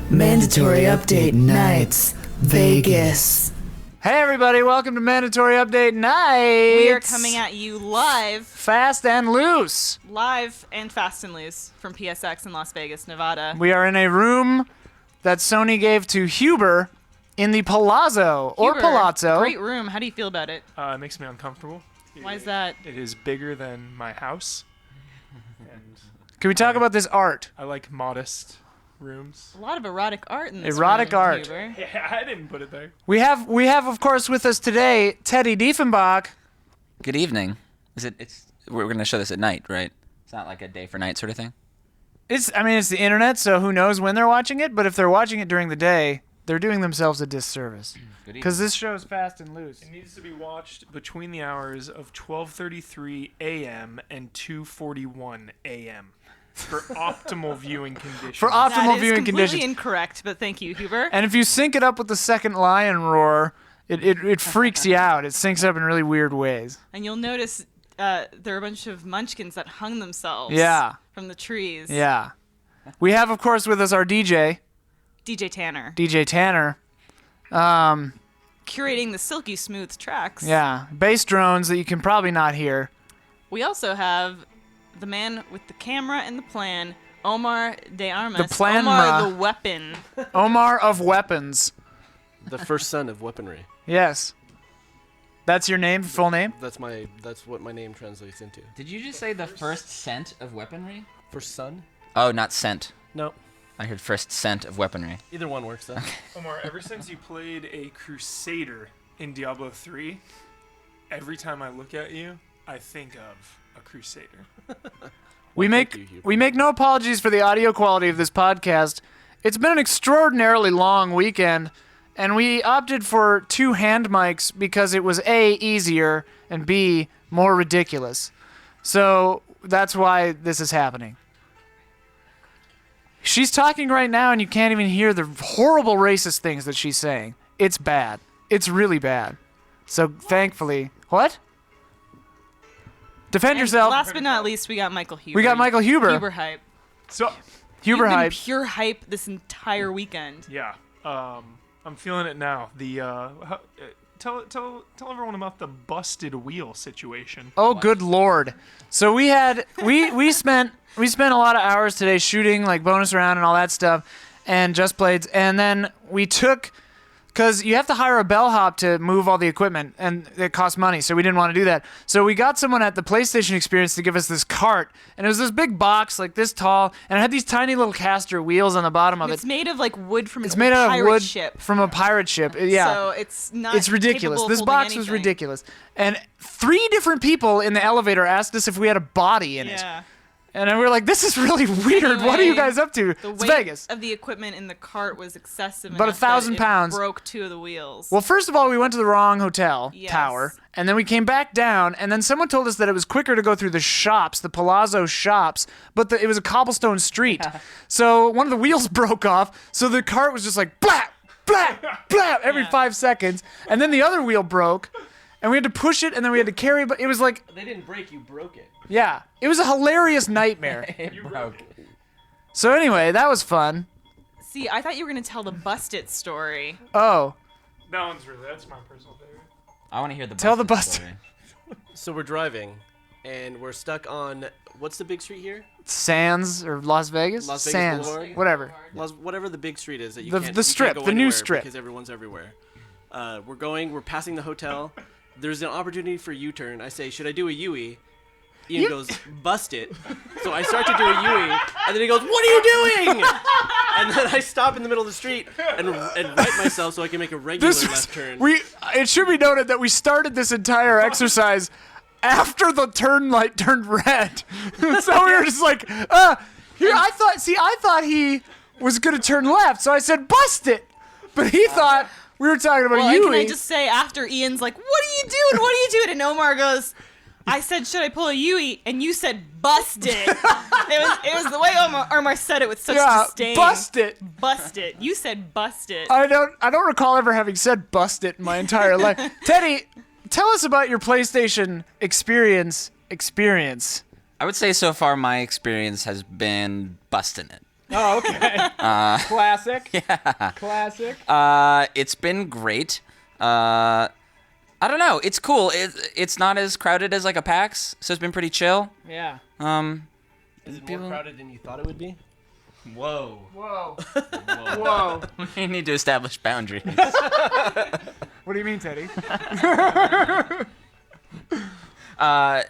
Mandatory Update Nights, Vegas. Hey everybody, welcome to Mandatory Update Nights. We are coming at you live. Fast and loose. Live and fast and loose from PSX in Las Vegas, Nevada. We are in a room that Sony gave to Huber in the Palazzo, or Huber, Palazzo. Great room. How do you feel about it? It makes me uncomfortable. Why is that? It is bigger than my house. And Can we talk about this art? I like modest rooms. A lot of erotic art in this Erotic room, art. Huber. Yeah, I didn't put it there. We have, of course, with us today, Teddy Diefenbach. Good evening. We're going to show this at night, right? It's not like a day for night sort of thing? It's the internet, so who knows when they're watching it, but if they're watching it during the day, they're doing themselves a disservice. Because this show's fast and loose. It needs to be watched between the hours of 12:33 a.m. and 2:41 a.m. for optimal viewing conditions. For optimal That is viewing completely conditions. incorrect, but thank you, Huber. And if you sync it up with the second lion roar, it freaks you out. It syncs up in really weird ways. And you'll notice there are a bunch of munchkins that hung themselves from the trees. Yeah. We have, of course, with us our DJ DJ Tanner. curating the silky smooth tracks. Yeah. Bass drones that you can probably not hear. We also have the man with the camera and the plan, Omar de Armas. The plan Omar ma. the weapon. Omar of Weapons. The first son of weaponry. Yes. That's your name, full name? That's what my name translates into. Did you just say the first scent of weaponry? First son? Oh, not scent. No. I heard first scent of weaponry. Either one works though. Omar, ever since you played a Crusader in Diablo 3, every time I look at you, I think of a Crusader. We thank you, Hubert. make no apologies for the audio quality of this podcast. It's been an extraordinarily long weekend, and we opted for 2 hand mics because it was A, easier, and B, more ridiculous. So that's why this is happening. She's talking right now, and you can't even hear the horrible racist things that she's saying. It's bad. It's really bad. So thankfully, what? Defend And yourself. last but not least, we got Michael Huber. We got Michael Huber. Huber hype. So, Huber You've been hype. pure hype this entire weekend. yeah, I'm feeling it now. Tell everyone about the busted wheel situation. Oh, good lord! So we spent a lot of hours today shooting like bonus round and all that stuff, and Just Blades, and then we took. Because you have to hire a bellhop to move all the equipment, and it costs money, so we didn't want to do that. So we got someone at the PlayStation Experience to give us this cart, and it was this big box, like this tall, and it had these tiny little caster wheels on the bottom of It's it. made of like wood from It's a made out of pirate wood ship. from a pirate ship. Yeah. So it's not. It's ridiculous. capable of This holding box was anything. ridiculous. And 3 different people in the elevator asked us if we had a body in it. Yeah. And we were like, this is really weird. What are you guys up to? The It's weight Vegas. of the equipment in the cart was excessive. About enough 1,000 that it pounds. Broke 2 of the wheels. Well, first of all, we went to the wrong hotel Yes. tower, and then we came back down, and then someone told us that it was quicker to go through the shops, the Palazzo shops, but it was a cobblestone street. So one of the wheels broke off, so the cart was just like, blap, blap, blap, every 5 seconds, and then the other wheel broke, and we had to push it, and then we had to carry, but it was like, They didn't break, you broke it. yeah, it was a hilarious nightmare. It broke. So anyway, that was fun. See, I thought you were gonna tell the bust it story. Oh, That's my personal favorite. I want to hear the Tell the busted busted- story. So we're driving, and we're stuck on, what's the big street here? Sands or Las Vegas? Las Vegas Sands, Boulevard? whatever. Whatever the big street is that you The- can't the you strip, can't go the new anywhere strip. because everyone's everywhere. We're passing the hotel. There's an opportunity for U-turn. I say, should I do a U-E? Ian goes, bust it. So I start to do a U-E, and then he goes, what are you doing? And then I stop in the middle of the street and right myself so I can make a regular left turn. It should be noted that we started this entire exercise after the turn light turned red. So we were just like, here. I thought he was gonna turn left, so I said bust it, but he thought we were talking about Well, you. and can I just say, after Ian's like, what are you doing? What are you doing? And Omar goes, I said, should I pull a Yui? And you said, bust it. it was the way Omar said it with such disdain. bust it. Bust it. You said bust it. I don't recall ever having said bust it in my entire life. Teddy, tell us about your PlayStation experience. I would say so far my experience has been busting it. Oh, okay. Classic. Yeah. Classic. It's been great. I don't know. It's cool. It's not as crowded as like a PAX, so it's been pretty chill. Yeah. Is it more crowded than you thought it would be? Whoa. Whoa. Whoa. We need to establish boundaries. What do you mean, Teddy? I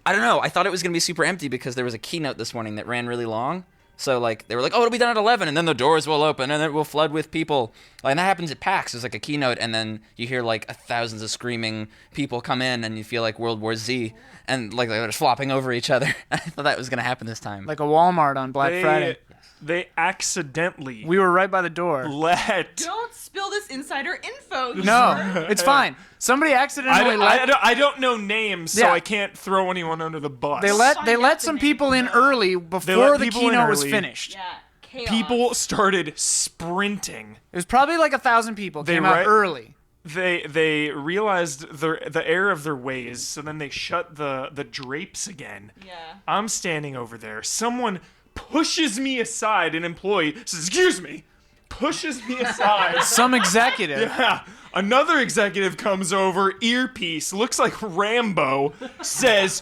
don't know. I thought it was going to be super empty because there was a keynote this morning that ran really long. So, like, they were like, oh, it'll be done at 11, and then the doors will open, and it will flood with people. Like, and that happens at PAX. There's, like, a keynote, and then you hear, like, thousands of screaming people come in, and you feel like World War Z, and, like, they're just flopping over each other. I thought that was going to happen this time. Like a Walmart on Black Friday. They accidentally We were right by the door. Don't spill this insider info. No, it's fine. Somebody accidentally I don't know names, so Yeah. I can't throw anyone under the bus. They Find let out the some name. people in early before the people in keynote was early. finished. Yeah. Chaos. People started sprinting. It was probably like 1,000 people They came out ri- early. They realized the error of their ways, so then they shut the drapes again. Yeah. I'm standing over there. Someone pushes me aside. An employee says, "Excuse me," pushes me aside. Some executive. Yeah. Another executive comes over, earpiece, looks like Rambo, says,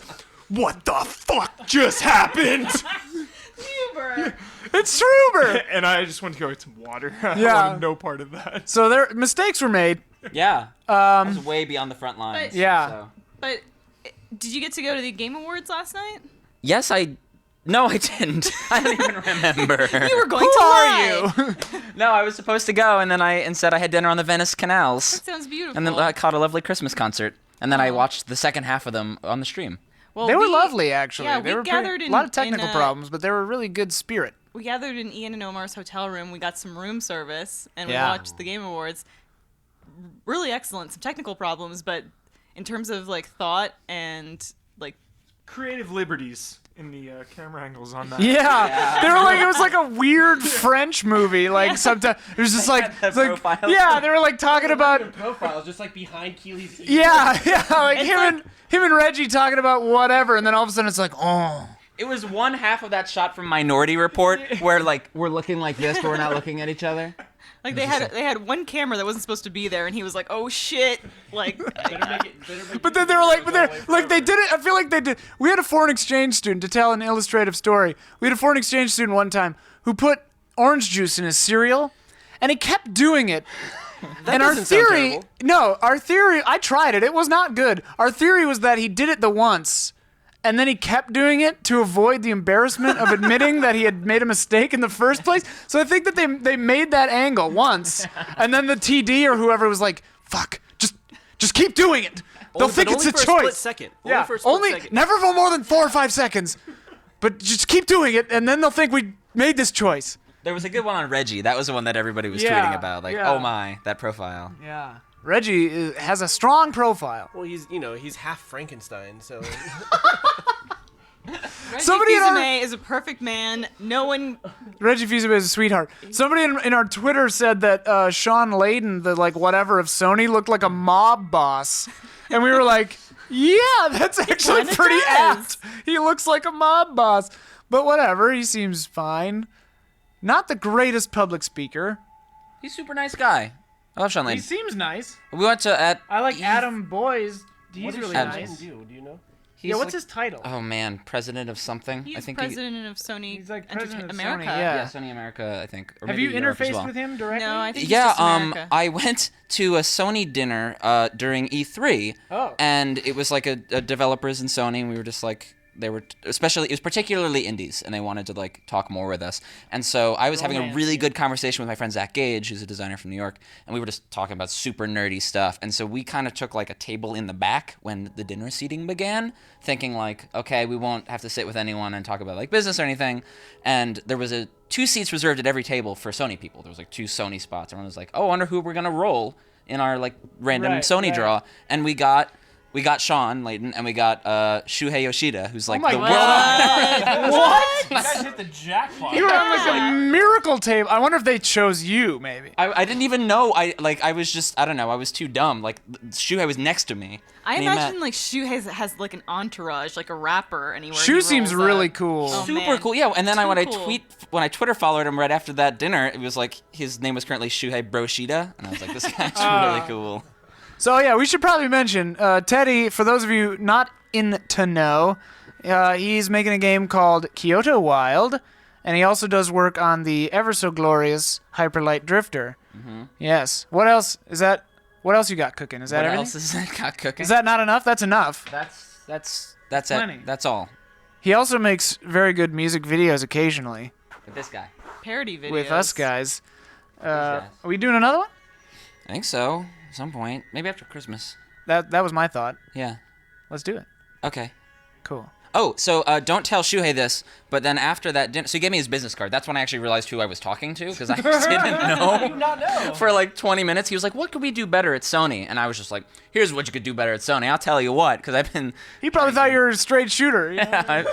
"What the fuck just happened?" Huber. It's Schruber. And I just went to go get some water. I Yeah. wanted no part of that. So there mistakes were made. Yeah. I was way beyond the front lines. But- Yeah. So. But did you get to go to the Game Awards last night? Yes, No, I didn't. I don't even remember. You were going Who to are lie. you? No, I was supposed to go, and then instead I had dinner on the Venice canals. That sounds beautiful. And then I caught a lovely Christmas concert. And then I watched the second half of them on the stream. well, They were we- lovely, actually. Yeah, they we were gathered a lot of in technical problems, but they were a really good spirit. We gathered in Ian and Omar's hotel room. We got some room service, and Yeah. we watched the Game Awards. Really excellent. Some technical problems, but in terms of like thought and like Creative liberties in the camera angles on that. Yeah. They were like, it was like a weird French movie. Like, sometimes it was just like, that it's like profile. yeah, they were like talking about, Profiles just like behind Keely's ear. yeah, like It's him and Reggie talking about whatever, and then all of a sudden it's like, oh. It was one half of that shot from Minority Report where, like, we're looking like this, but we're not looking at each other. Like they had one camera that wasn't supposed to be there, and he was like, "Oh shit!" Like, But then they were like, they did it. I feel like they did. We had a foreign exchange student, to tell an illustrative story. We had a foreign exchange student one time who put orange juice in his cereal, and he kept doing it. And our doesn't sound theory, terrible. no, our theory, I tried it. It was not good. Our theory was that he did it the once, and then he kept doing it to avoid the embarrassment of admitting that he had made a mistake in the first place. So I think that they made that angle once, and then the TD or whoever was like, "Fuck, just keep doing it. They'll think it's only a for split choice." second. Yeah, Only for a split second. never for more than 4 or 5 seconds, but just keep doing it, and then they'll think we made this choice. There was a good one on Reggie. That was the one that everybody was Yeah, tweeting about. Like, yeah. oh my, that profile. Yeah, Reggie has a strong profile. Well, he's half Frankenstein, so Reggie Somebody in our- Fils-Aimé is a perfect man. No one. Reggie Fils-Aimé is a sweetheart. Somebody in our Twitter said that Sean Layden, the like whatever of Sony, looked like a mob boss, and we were like, "Yeah, that's actually kinda pretty does. apt. He looks like a mob boss." But whatever, he seems fine. Not the greatest public speaker. He's a super nice guy. I love Sean He Lane. seems nice. We went to I like Adam Boyes. He's what does really Sean nice. Layden do? Do you know? He's Yeah, what's like- his title? Oh man, president of something. He's I think president of Sony. He's like Entertain- president of America. Sony, Yeah, yeah. Sony America, I think. Or Have maybe you Europe as interfaced well. with him directly? No, I think he's Yeah, just America. I went to a Sony dinner during E3, Oh. and it was like a developers in Sony, and we were just like, it was particularly indies, and they wanted to like talk more with us. And so I was having a really good conversation with my friend Zach Gage, who's a designer from New York, and we were just talking about super nerdy stuff. And so we kind of took like a table in the back when the dinner seating began, thinking like, okay, we won't have to sit with anyone and talk about like business or anything. And there was 2 seats reserved at every table for Sony people. There was like 2 Sony spots. Everyone was like, oh, I wonder who we're gonna roll in our like random Right, Sony right. draw. And we got we got Sean Layton, and we got Shuhei Yoshida, who's like my the world. What? You guys hit the jackpot. You were on like a miracle tape. I wonder if they chose you, maybe. I didn't even know. I was just, I don't know. I was too dumb. Like, Shuhei was next to me. I and he imagine met- like Shu has like an entourage, like a rapper anywhere. Shu he seems rolls really up. cool. Oh, Super man. cool, yeah. And then Too when cool. I Twitter followed him right after that dinner, it was like his name was currently Shuhei Broshida, and I was like, this guy's really cool. So yeah, we should probably mention Teddy. For those of you not in to know, he's making a game called Kyoto Wild, and he also does work on the ever so glorious Hyperlight Drifter. Mm-hmm. Yes. What else is that? What else you got cooking? Is that What everything? else is that got cooking? Is that not enough? That's enough. That's plenty. it. That's all. He also makes very good music videos occasionally With this guy. Parody videos. with us guys. guys. Are we doing another one? I think so. At some point. Maybe after Christmas. That was my thought. Yeah. Let's do it. Okay. Cool. Oh, so don't tell Shuhei this, but then after that dinner, so he gave me his business card. That's when I actually realized who I was talking to, because I just didn't know. For like 20 minutes, he was like, what could we do better at Sony? And I was just like, here's what you could do better at Sony. I'll tell you what, because I've been... He probably thought you were a straight shooter. You know?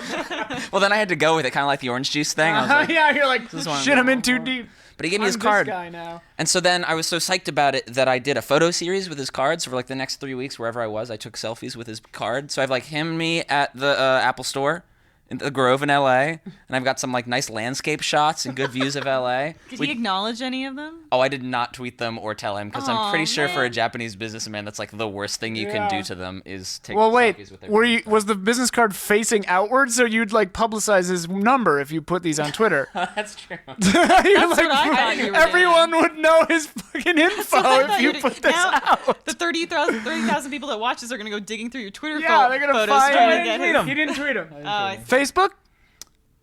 Well, then I had to go with it, kind of like the orange juice thing. I was like, Yeah, you're like, is what I'm shit, I'm going in too deep. but he gave me I'm his card. this guy now. And so then I was so psyched about it that I did a photo series with his card. So for like the next 3 weeks, wherever I was, I took selfies with his card. So I have like him and me at the Apple Store in the Grove in LA, and I've got some like nice landscape shots and good views of LA. Did he acknowledge any of them? Oh, I did not tweet them or tell him, because I'm Aw, pretty sure for a man. Japanese businessman, that's like the worst thing you can do to them is take Well, wait. selfies with their Was the business card facing outward so you'd like publicize his number if you put these on Twitter? That's true. That's what I thought you were everyone would know his fucking info if you put this now, out. The 30,000 people that watch this are gonna go digging through your Twitter Yeah, they're gonna photos find. trying to get his. He didn't tweet him. Oh, I see. Facebook.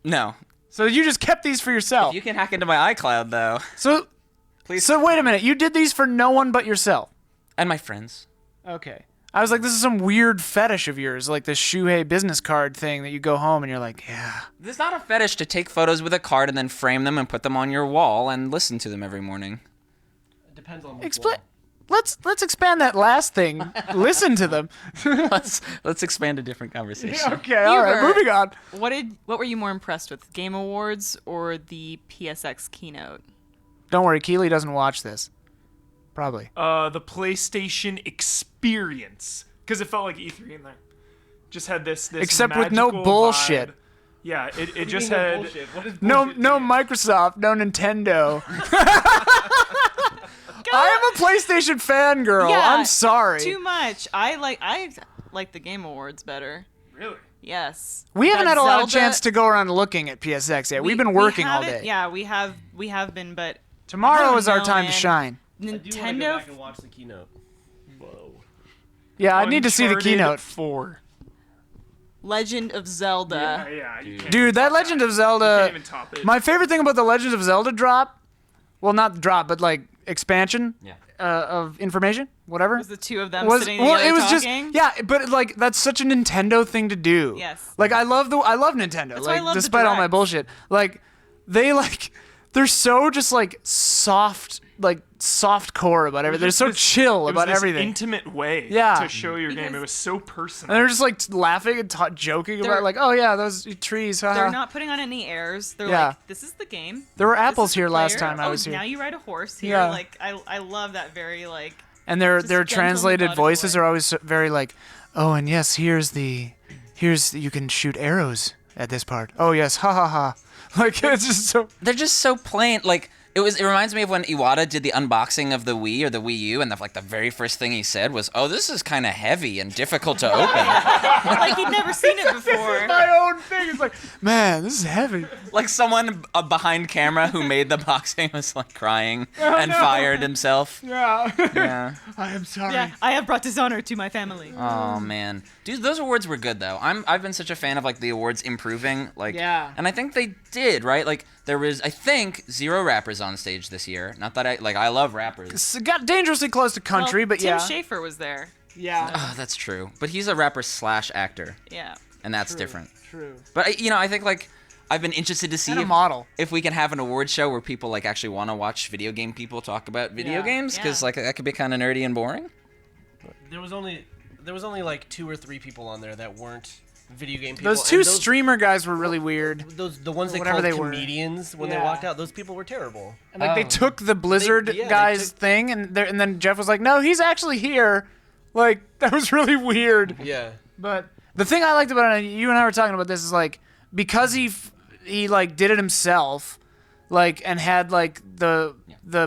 No. So you just kept these for yourself. You can hack into my iCloud, though. So, Please. so wait a minute. You did these for no one but yourself. And my friends. Okay. I was like, this is some weird fetish of yours, like this Shuhei business card thing that you go home and you're like, yeah. It's not a fetish to take photos with a card and then frame them and put them on your wall and listen to them every morning. It depends on Explain. Let's expand that last thing. Listen to them. Let's expand a different conversation. Okay. All right. Hubert. Moving on. What were you more impressed with, Game Awards or the PSX keynote? Don't worry, Keely doesn't watch this. Probably. The PlayStation experience, because it felt like E3 in there. Just had this Except with no magical bullshit. vibe. Yeah, it just had. No Microsoft, no Nintendo. I am a PlayStation fangirl. Yeah, I'm sorry. Too much. I like the Game Awards better. Really? Yes. We haven't That had a lot of Zelda- chance to go around looking at PSX yet. We've been we working all haven't- day. Yeah, we have been, but Tomorrow I don't is our know, time to man. shine. I do want to go Nintendo. back and watch the keynote. Whoa. Yeah, I need to see the Uncharted keynote. 4. Legend of Zelda. Yeah. You can't Dude, that top Legend of You Zelda. can't even top it. My favorite thing about the Legend of Zelda drop, well, not drop, but like expansion Yeah. of information, whatever. Was the two of them was sitting together it was talking? just yeah, but like that's such a Nintendo thing to do. Yes. Like I love Nintendo. That's why I like love the despite all my Directs. bullshit, like they're so just like soft core about everything. They're Just so this- chill it was about this everything. intimate way Yeah. to show your game. Because- It was so personal. And they're just like laughing and joking They're- about like, oh yeah, those trees. Haha. They're not putting on any airs. They're Yeah. like, this is the game. There were This apples is the here last player. time I Oh, was here. Now you ride a horse here. Yeah. Like I love that very like. And their Just their gentle, translated methodical voices way. are always very like, oh, and yes, here's you can shoot arrows at this part. Oh yes, ha ha ha. Like it's just so. They're just so plain. Like it reminds me of when Iwata did the unboxing of the Wii or the Wii U, and the very first thing he said was, "Oh, this is kind of heavy and difficult to open." Like he'd never seen it before. My own thing is like, man, this is heavy. Like someone behind camera who made the boxing was like crying and fired himself. Yeah. Yeah. I am sorry. Yeah, I have brought dishonor to my family. Oh man, dude, those awards were good though. I've been such a fan of like the awards improving. Like, Yeah. And I think they did right. Like there was, I think, 0 rappers on stage this year. Not that I love rappers. It's got dangerously close to country, Well, but Tim yeah. Schafer was there. Yeah. Oh, that's true. But he's a rapper / actor, Yeah. and that's different. True. But I think like I've been interested to see And a model. if we can have an award show where people like actually want to watch video game people talk about video Yeah. games, because Yeah. like that could be kind of nerdy and boring. There was only There was only like 2 or 3 people on there that weren't video game people. Those two and streamer guys were really weird. the ones they whatever called they were. comedians when they Yeah. walked out. Those people were terrible. And like they took the Blizzard They guy's took- thing, and then Jeff was like, "No, he's actually here." Like that was really weird. Yeah. But the thing I liked about it, you and I were talking about this, is like because he like did it himself, like and had like the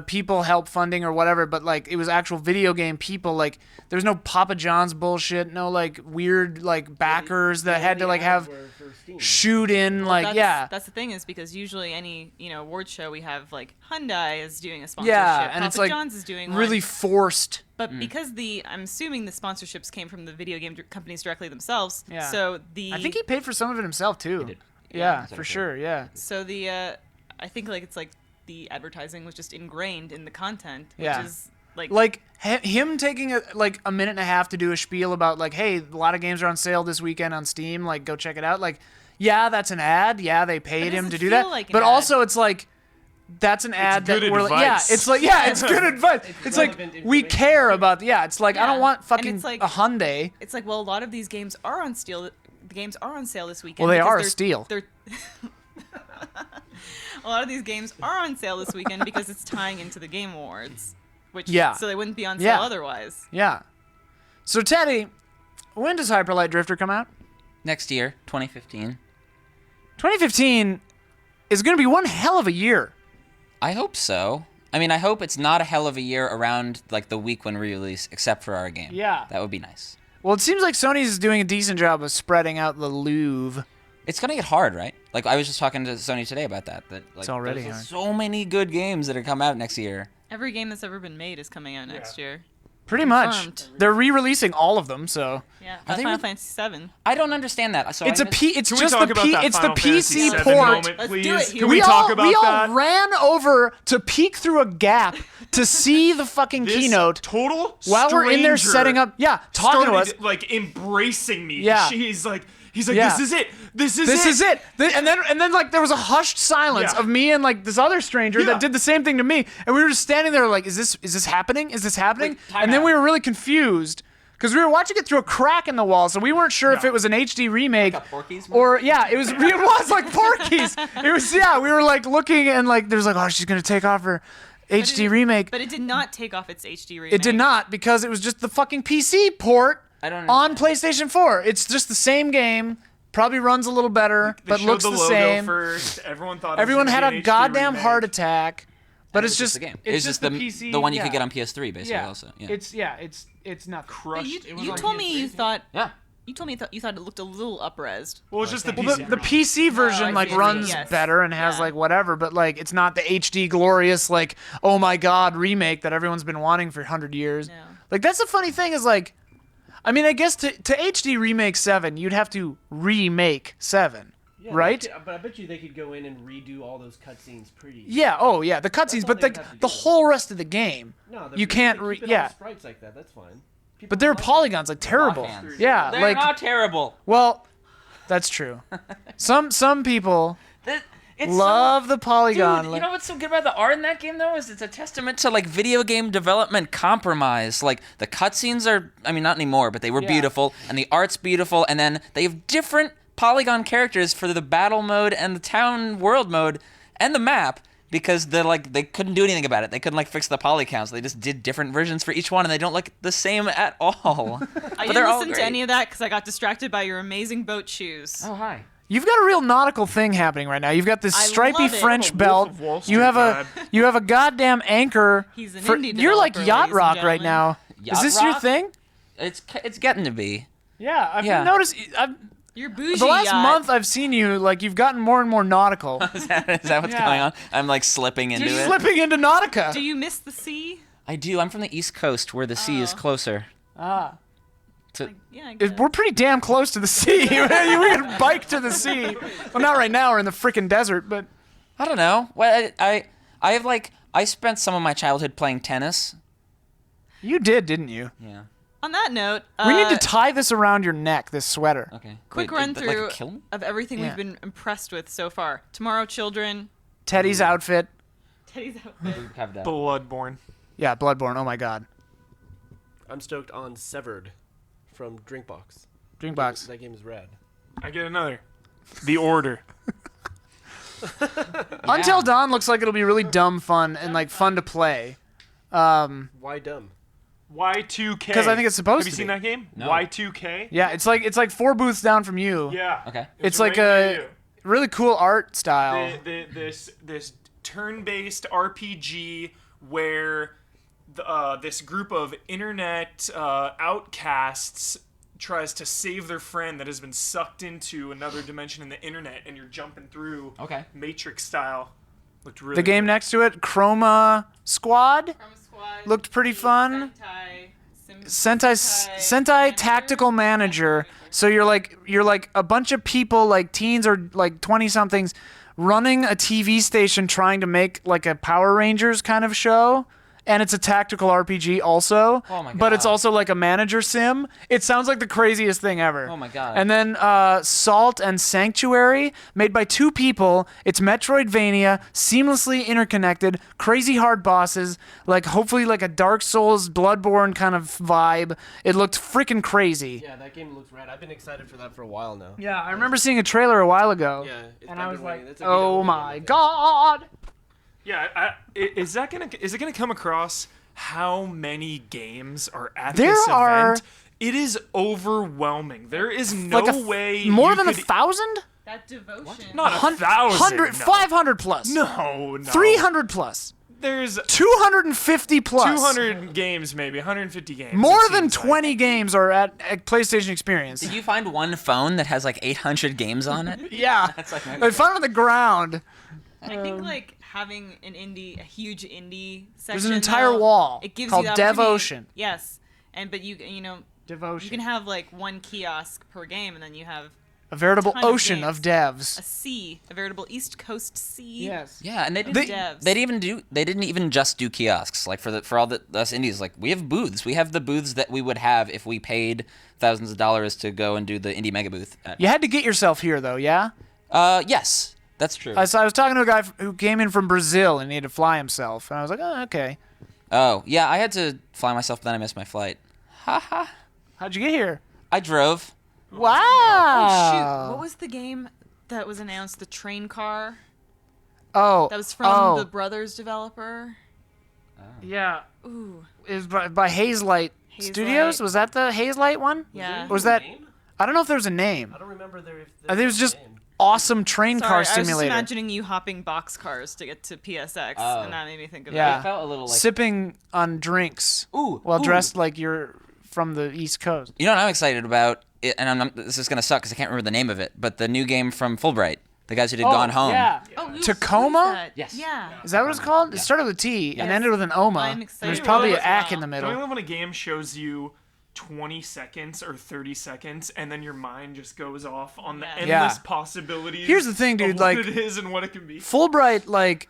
people help funding or whatever, but like it was actual video game people. Like there was no Papa John's bullshit, no like weird like backers that had to like have shoot in like That's the thing is because usually any award show we have like Hyundai is doing a sponsorship. and Papa it's like John's is doing really one. forced. But because I'm assuming the sponsorships came from the video game companies directly themselves. Yeah. So I think he paid for some of it himself too. He did. Yeah, so for he did. sure. Yeah. So I think like it's like the advertising was just ingrained in the content, which Yeah. is like him taking a minute and a half to do a spiel about like, hey, a lot of games are on sale this weekend on Steam. Like, go check it out. Like, yeah, that's an ad. Yeah, they paid it him to doesn't do that. feel like an but ad. also, it's like that's an ad good that we're like, yeah, advice. it's like it's good advice. It's like relevant we information. care about. Yeah, it's like I Yeah. don't want And fucking it's like- a Hyundai. it's like well, a lot of these games are on steal. The games are on sale this weekend. Well, they because are a they're- steal. They're a lot of these games are on sale this weekend because it's tying into the Game Awards, which so they wouldn't be on sale Yeah. otherwise. Yeah. So Teddy, when does Hyper Light Drifter come out? Next year, 2015. 2015 is going to be one hell of a year. I hope so. I mean, I hope it's not a hell of a year around like the week when re-release, except for our game. Yeah. That would be nice. Well, it seems like Sony's doing a decent job of spreading out the Louvre. It's gonna get hard, right? Like I was just talking to Sony today about that. That like, It's already there's hard. so many good games that are come out next year. Every game that's ever been made is coming out next year. Pretty much. Confirmed. They're re-releasing all of them, so Yeah, Are they Final re- Fantasy VII. I don't understand that. So it's I a missed- P. It's Can we just talk the about P. that It's the Final Fantasy PC VII port. moment, Let's do please? it. Can we talk about we all that? ran over to peek through a gap to see the fucking This keynote total while we're in there stranger setting up. Yeah, talking to us. started, like embracing me. Yeah. He's like, Yeah. this is it. This This is it. And then like there was a hushed silence Yeah. of me and like this other stranger Yeah. that did the same thing to me, and we were just standing there like, is this happening? Is this happening? Wait, time And then out. we were really confused because we were watching it through a crack in the wall, so we weren't sure if Yeah. it was an HD remake Like a Porky's or it was like Porky's. It was we were like looking and like there's like, oh, she's gonna take off her HD remake. But it did not take off its HD remake. It did not, because it was just the fucking PC port I don't on understand. PlayStation 4. It's just the same game. Probably runs a little better, They but showed looks the the logo same. first. Everyone thought Everyone it was had gonna a be an HD goddamn remake. heart attack. But it's just the game. It's It's just the PC, the one you yeah. could get on PS3 basically Yeah. also. Yeah. It's nothing. Crushed. You, It was you on told me PS3. you thought Yeah. you told me you thought it looked a little upresed. Well, it's just the Well, PC. the PC version I like see. runs Yes. better and has Yeah. like whatever, but like it's not the HD glorious like oh my god remake that everyone's been wanting for 100 years. No. Like that's the funny thing is like, I mean I guess to HD remake 7 you'd have to remake 7. Right? But I bet you they could go in and redo all those cutscenes pretty. Yeah. Oh, yeah. The cutscenes, all but they like would have to the do. whole rest of the game, No, you can't. Yeah. Sprites like that. That's fine. People But their like polygons like terrible. fans. Yeah. They're like not terrible. well, that's true. Some people It's love the polygon. Dude, like- you know what's so good about the art in that game though is it's a testament to like video game development compromise. Like the cutscenes are, I mean not anymore, but they were beautiful, and the art's beautiful, and then they have different polygon characters for the battle mode and the town world mode and the map because they couldn't do anything about it. They couldn't like fix the poly counts. They just did different versions for each one, and they don't look the same at all. I But didn't they're all listen to great. any of that because I got distracted by your amazing boat shoes. Oh hi. You've got a real nautical thing happening right now. You've got this I stripy love it. French Wolf belt. of Wall You have Street you have a goddamn anchor. He's an for, indie You're like developer, yacht ladies and rock right gentlemen. now. Yacht Is this your rock? thing? It's getting to be. Yeah, I've Yeah. noticed. You're bougie. The last yacht. month I've seen you, like you've gotten more and more nautical. Is that what's Yeah. going on? I'm like slipping into You're it. slipping into Nautica. Do you miss the sea? I do. I'm from the East Coast where the sea is Oh. closer. Ah. Yeah, I guess. We're pretty damn close to the sea. We can bike to the sea. Well, not right now. We're in the freaking desert, but I don't know. Well, I have like I spent some of my childhood playing tennis. you did, didn't you? Yeah. On that note, We need to tie this around your neck, this sweater. Okay. quick Wait, run like through a kill? of everything Yeah. we've been impressed with so far. Tomorrow, Children. Teddy's outfit. Teddy's outfit. Have that. Bloodborne. Yeah, Bloodborne. Oh my god. I'm stoked on Severed from Drinkbox. Drinkbox. That game is rad. I get another. The Order. Until Dawn looks like it'll be really dumb fun and like fun to play. Why dumb? Y2K. Because I think it's supposed Have you to seen be. that game? No. Y2K. Yeah, it's like 4 booths down from you. Yeah. Okay. It's like right near a you. really cool art style. This turn-based RPG where this group of internet outcasts tries to save their friend that has been sucked into another dimension in the internet, and you're jumping through Okay. Matrix style. Looked really The game cool. next to it, Chroma Squad, Chroma Squad, looked pretty fun. Sentai Tactical Manager. So you're like a bunch of people, like teens or like 20 somethings, running a TV station trying to make like a Power Rangers kind of show. And it's a tactical RPG also. Oh my But it's God. also like a manager sim. It sounds like the craziest thing ever. Oh my God. And then Salt and Sanctuary, made by 2 people. It's Metroidvania, seamlessly interconnected, crazy hard bosses, like hopefully like a Dark Souls, Bloodborne kind of vibe. It looked freaking crazy. Yeah, that game looks rad. I've been excited for that for a while now. Yeah, I remember seeing a trailer a while ago. Yeah, And I I've was been like, waiting. That's a oh video my game. god. Yeah, is it gonna come across how many games are at There this are- event? It is overwhelming. There is no Like way more you than could, 1,000? That devotion. not a 100, thousand, 100 no. 500 plus. No, 300 plus. There's 250 plus. 200 games, maybe 150 games. More it than seems like. 20 games are at PlayStation Experience. Did you find one phone that has like 800 games on it? Yeah. That's like I found it on the ground. I think like having a huge indie section. There's an entire though, wall it gives called you the opportunity- Devotion. Yes, but you know Devotion. you can have like 1 kiosk per game, and then you have A veritable ton of ocean games. of devs. a veritable East Coast sea. Yes. Yeah, and they Devs. didn't even just do kiosks. Like for all the us indies, like we have booths. We have the booths that we would have if we paid thousands of dollars to go and do the indie mega booth. You had to get yourself here, though, yeah? Yes, that's true. So I was talking to a guy who came in from Brazil and he had to fly himself. And I was like, oh, okay. Oh, yeah, I had to fly myself, but then I missed my flight. How'd you get here? I drove. Wow. Oh shoot! What was the game that was announced? The train car. Oh. That was from the Brothers developer. Yeah. Ooh. It was by Hazelight Studios. Was that the Hazelight one? Yeah. Or was that... I don't know if there was a name. I don't remember there. I think it was just awesome train Sorry, car I was just simulator. imagining you hopping boxcars to get to PSX, Oh. and that made me think of Yeah. it. It felt a little like. Sipping on drinks Ooh. while ooh. dressed like you're from the East Coast. You know what I'm excited about? This is gonna suck because I can't remember the name of it. But the new game from Fulbright, the guys who did Gone Home. Yeah. Oh, what is Tacoma? that? Yes. Yeah. Is that what it's called? It started with a T and Yes. ended with an Oma. I'm excited There's about probably it an as ack well. in the Don't you middle. love when a game shows you 20 seconds or 30 seconds, and then your mind just goes off on the Yeah. endless Yeah. possibilities? Here's the thing, dude, of like- what it is and what it can be. Fulbright, like,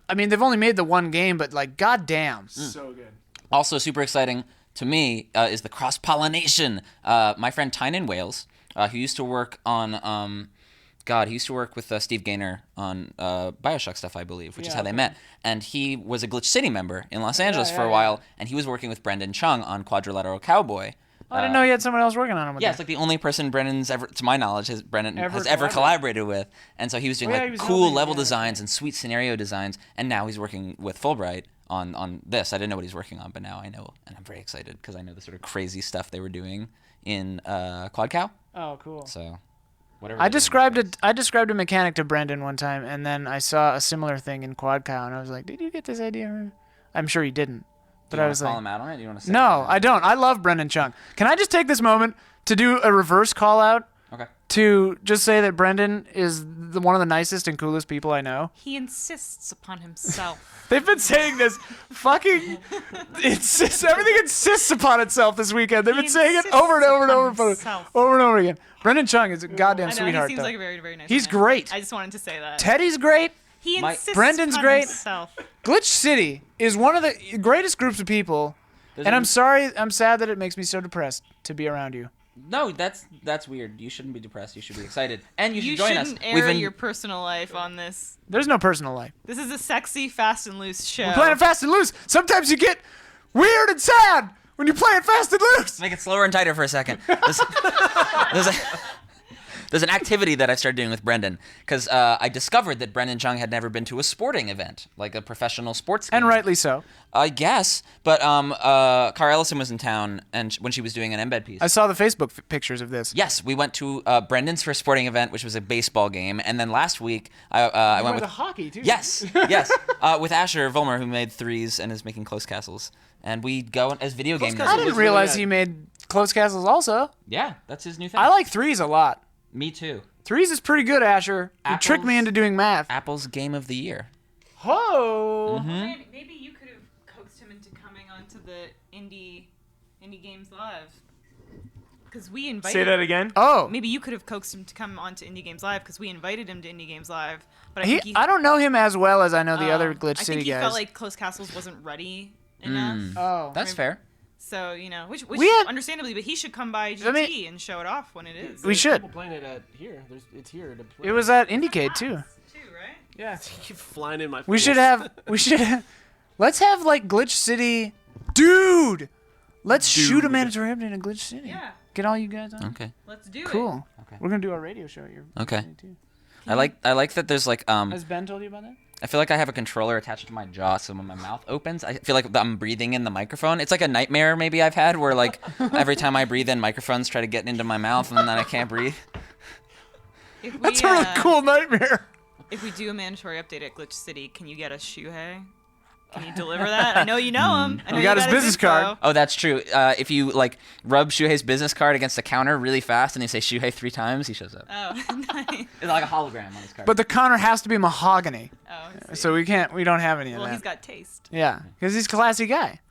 I mean, they've only made the one game, but like, goddamn. So good. Also, super exciting to me is the cross pollination. My friend Tynan Wales, who used to work on, he used to work with Steve Gaynor on Bioshock stuff, I believe, which is how they met. And he was a Glitch City member in Los Angeles for a while, and he was working with Brendan Chung on Quadrilateral Cowboy. I didn't know you had someone else working on it. With Yeah, you. it's like the only person Brennan's ever, to my knowledge, has Ever ever collaborated with. And so he was doing Oh, yeah, like he was cool helping, level yeah. designs and sweet scenario designs, and now he's working with Fulbright on this. I didn't know what he's working on, but now I know, and I'm very excited because I know the sort of crazy stuff they were doing in Quad Cow. Oh, cool. So, whatever. I they're doing. described a mechanic to Brendan one time, and then I saw a similar thing in Quad Cow, and I was like, "Did you get this idea?" I'm sure he didn't, but Do you I wanna was call like, him out on it? Do you want to say "No, I don't. I love Brendan Chung. Can I just take this moment to do a reverse call out Okay. to just say that Brendan is one of the nicest and coolest people I know? He insists upon himself. They've been saying this fucking everything insists upon itself this weekend. They've been saying it over and over and over, over and over again. Brendan Chung is a goddamn I know, sweetheart. he seems though. like a very, very nice He's man. great. I just wanted to say that. Teddy's great. He My- insists Brendan's upon great. himself. Glitch City is one of the greatest groups of people, and I'm sad that it makes me so depressed to be around you. No, that's weird. You shouldn't be depressed. You should be excited, and you should You join us. shouldn't air your personal life on this. There's no personal life. This is a sexy, fast and loose show. We're playing it fast and loose. Sometimes you get weird and sad. when you play it fast and loose. Make it slower and tighter for a second. There's an activity that I started doing with Brendan because I discovered that Brendan Chung had never been to a sporting event, like a professional sports game. And rightly so. I guess. But Cara Ellison was in town and when she was doing an embed piece. I saw the Facebook pictures of this. Yes, we went to Brendan's first sporting event, which was a baseball game. And then last week, I went with hockey, too. Yes, with Asher Vollmer, who made threes and is making close castles. And we go as video game Close I nerds. Castles didn't was realize really he good. made close castles also. Yeah, that's his new thing. I like threes a lot. Me too. Threes is pretty good, Asher. You tricked me Apples. into doing math. Apple's game of the year. Ho! Man, maybe you could have coaxed him into coming onto the Indie Games Live. Because we invited. Say that again. Oh, Maybe you could have coaxed him to come onto Indie Games Live because we invited him to Indie Games Live. But I think he. I don't know him as well as I know the other Glitch I City think he guys. felt like Close Castles wasn't ready enough. Oh, That's fair. So, which We had- understandably, but he should come by GT I mean- and show it off when it is. we should. People playing it at here. It's here to play. It was at Indiecade too. Too, right? Yeah. Keep flying in my. We face. should have. Let's have like Glitch City, dude. Let's shoot a mandatory update in Glitch City. Yeah. Get all you guys on. Okay. Let's do it. Cool. Okay. We're gonna do our radio show here. Okay. I like that there's like Has Ben told you about that? I feel like I have a controller attached to my jaw, so when my mouth opens, I feel like I'm breathing in the microphone. It's like a nightmare maybe I've had where like every time I breathe in, microphones try to get into my mouth and then I can't breathe. If we, That's a really cool nightmare. If we do a mandatory update at Glitch City, can you get us Shuhei? Can you deliver that? I know you know him. I know You got his business info. card. Oh, that's true. If you like rub Shuhei's business card against the counter really fast and you say Shuhei 3 times, he shows up. Oh, nice. It's like a hologram on his card. But the counter has to be mahogany, Oh, I see. so we don't have any of Well, that. he's got taste. Yeah, because he's a classy guy.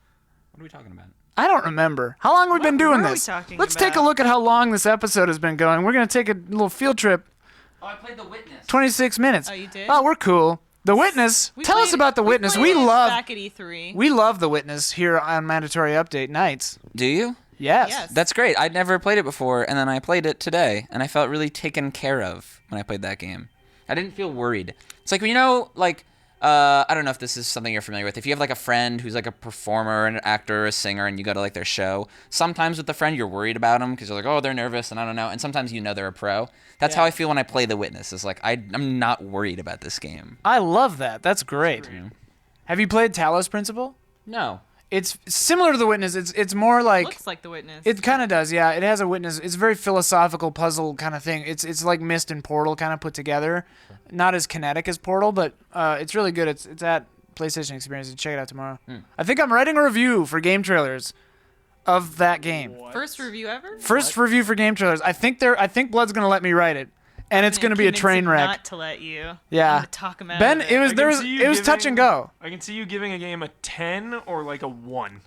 What are we talking about? I don't remember. How long have we been doing were we this? talking Let's take a about? look at how long this episode has been going. We're going to take a little field trip, Oh, I played The Witness. 26 minutes. Oh, you did? Oh, we're cool. The Witness. We Tell us played- about The Witness. played We it love back at E3. We love The Witness here on Mandatory Update nights. Do you? Yes. Yes. That's great. I'd never played it before, and then I played it today, and I felt really taken care of when I played that game. I didn't feel worried. It's like, like, I don't know if this is something you're familiar with. If you have like a friend who's like a performer, an actor, a singer, and you go to like their show, sometimes with the friend you're worried about them because you're like, oh, they're nervous, and I don't know. And sometimes they're a pro. That's how I feel when I play The Witness. It's like I'm not worried about this game. I love that. That's great. Have you played Talos Principle? No. It's similar to The Witness. It's more like Looks like The Witness. it kind of does. Yeah, it has a witness. It's a very philosophical puzzle kind of thing. It's like Myst and Portal kind of put together. Not as kinetic as Portal, but it's really good. It's at PlayStation Experience. Check it out tomorrow. I think I'm writing a review for GameTrailers of that game. First review ever? First review for GameTrailers. I think Blood's gonna let me write it, and it's gonna be a Convince train him wreck. Not to let you. Yeah. I'm gonna talk him out Ben, of it was I there can was see you it was touch and go. I can see you giving a game a 10 or like a 1.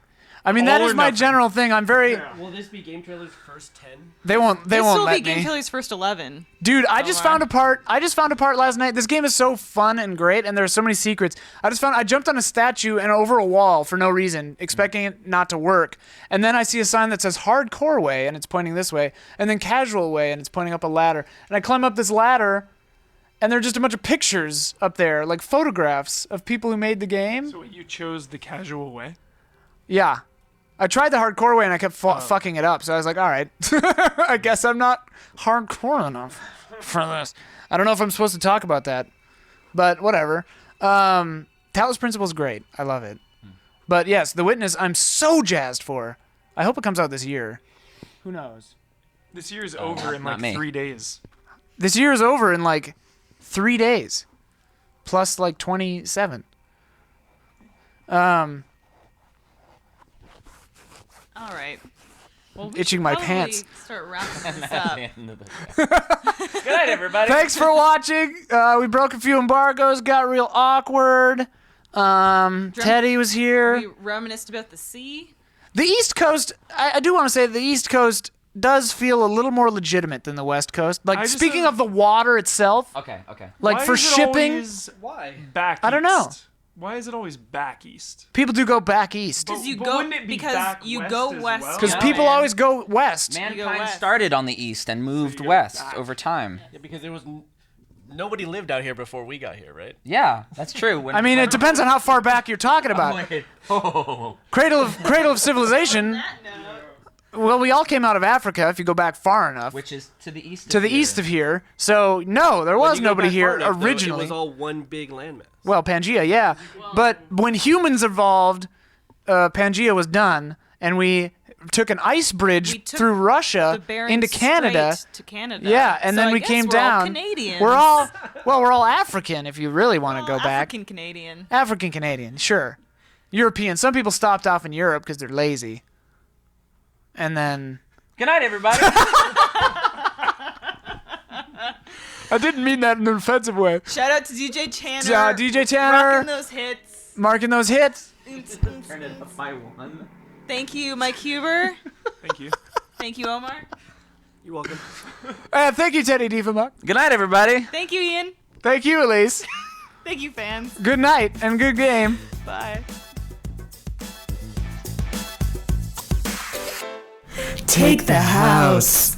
I mean, that All is or my nothing. general thing. I'm very. Will this be Game Trailer's first 10? They won't This will let be me. GameTrailers' first 11. Dude, I just found a part last night. This game is so fun and great, and there are so many secrets. I jumped on a statue and over a wall for no reason, expecting it not to work. And then I see a sign that says hardcore way, and it's pointing this way, and then casual way, and it's pointing up a ladder. And I climb up this ladder, and there are just a bunch of pictures up there, like photographs of people who made the game. So you chose the casual way? Yeah. I tried the hardcore way and I kept fucking it up. So I was like, all right, I guess I'm not hardcore enough for this. I don't know if I'm supposed to talk about that, but whatever. Talos Principle is great. I love it. But yes, The Witness, I'm so jazzed for. I hope it comes out this year. Who knows? This year's over in not like me. 3 days. This year is over in like 3 days, plus like 27. All right. Well, we Itching should my probably pants. Start wrapping this up. Good night, everybody. Thanks for watching. We broke a few embargoes, got real awkward. Teddy was here. We reminisced about the sea. The East Coast, I do want to say the East Coast does feel a little more legitimate than the West Coast. Like, I just speaking have- of the water itself, Okay. like Why for is it shipping, always Why? back I don't know. east? Why is it always back east? people do go back east. Because you But go wouldn't it be because back you west go as west. well? Because Yeah. people man. always go west. go Mankind west. started on the east and moved you go west back. over time. Yeah, because there was Nobody lived out here before we got here, right? Yeah, that's true. When, I mean, it depends on how far back you're talking about. Wait. Oh. Cradle of civilization. Well, we all came out of Africa if you go back far enough. Which is to the east. To the east of here. So, no, there was When you go nobody back here far enough, though, originally. it was all one big landmass. Well, Pangea, yeah. But when humans evolved, Pangea was done, and we took an ice We bridge took through Russia the Bering into Canada. Strait to Canada. Yeah, and So then I we guess came we're all down. Canadians. We're all African if you really want to go back. African Canadian. African Canadian, sure. European. Some people stopped off in Europe because they're lazy. And then Good night, everybody. I didn't mean that in an offensive way. Shout out to DJ Tanner. DJ Tanner. Rocking those hits. Marking those hits. Turn it up by one. Thank you, Mike Huber. Thank you. Thank you, Omar. You're welcome. Thank you, Teddy Diefenbach. Good night, everybody. Thank you, Ian. Thank you, Elise. Thank you, fans. Good night and good game. Bye. Take the house.